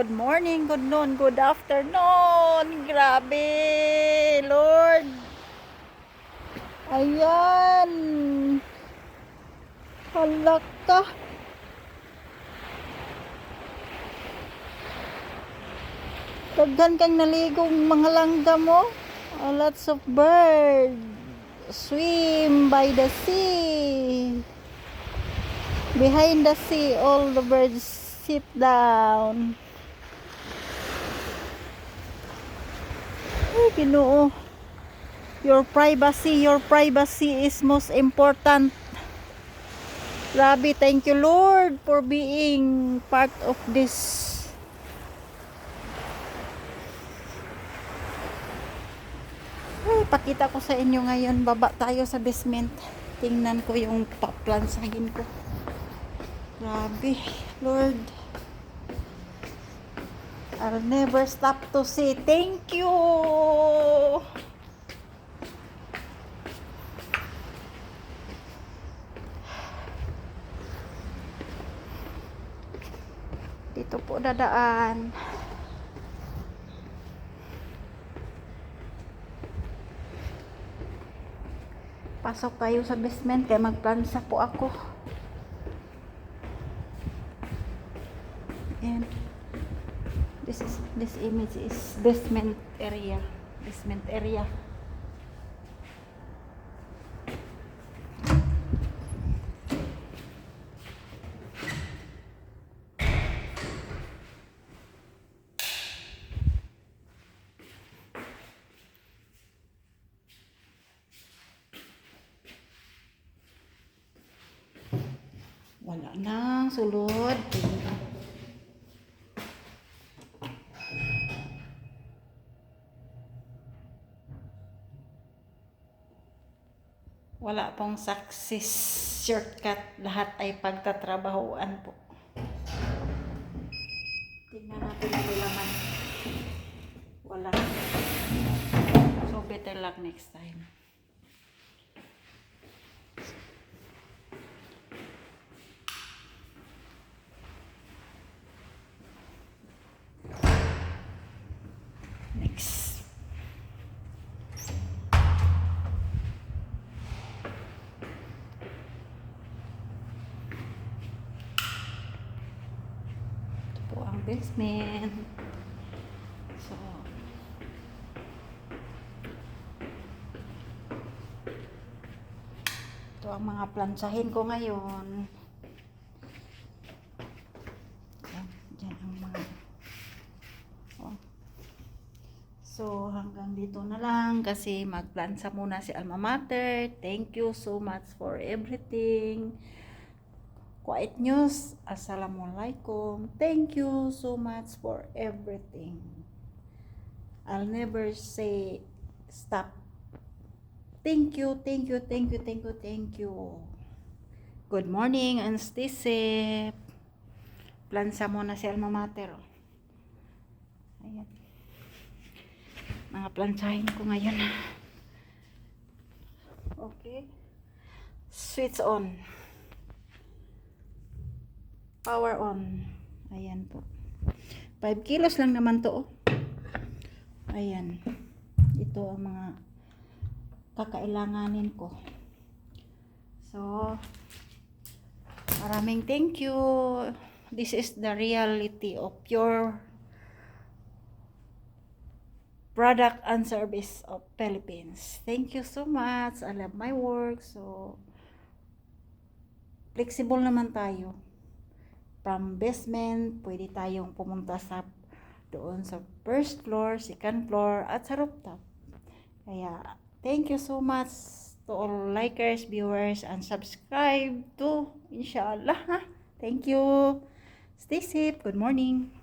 Good morning, good noon, good afternoon. Grabe, Lord. Ayan. Halak ka. Daghan kang naligong mga langga mo. Lots of birds. Swim by the sea. Behind the sea, all the birds sit down. Ay, Ginoo. Your privacy is most important. Grabe, thank you Lord for being part of this. Ay, pakita ko sa inyo ngayon. Baba tayo sa basement. Tingnan ko yung paplansahin ko. Grabe, Lord. I'll never stop to say thank you. Dito po dadaan. Pasok tayo sa basement kaya magplansa po ako. And this image is basement area. Basement area. Wala nang sulod. Wala pong success shortcut. Lahat ay pagtatrabahoan po. Tingnan natin ang laman. Wala. So better luck next time. Next. Ito po ang basement. So, ito ang mga plansahin ko ngayon. Diyan ang mga So, hanggang dito na lang kasi magplansa muna si Alma Mater. Thank you so much for everything. Quiet News, Assalamualaikum. Thank you so much for everything. I'll never say stop. Thank you, thank you, thank you, thank you, thank you. Good morning and stay safe. Plansa muna si Alma Mater. Ayan. Mga plansahin ko ngayon. Okay. Switch on. Power on. Ayan po. 5 kilos lang naman to. Ayan. Ito ang mga kakailanganin ko. So, maraming thank you. This is the reality of your product and service of Philippines. Thank you so much. I love my work. So, flexible naman tayo. From basement, pwede tayong pumunta sa doon sa first floor, second floor, at sa rooftop. Kaya, thank you so much to all likers, viewers, and subscribe to, inshallah. Thank you. Stay safe. Good morning.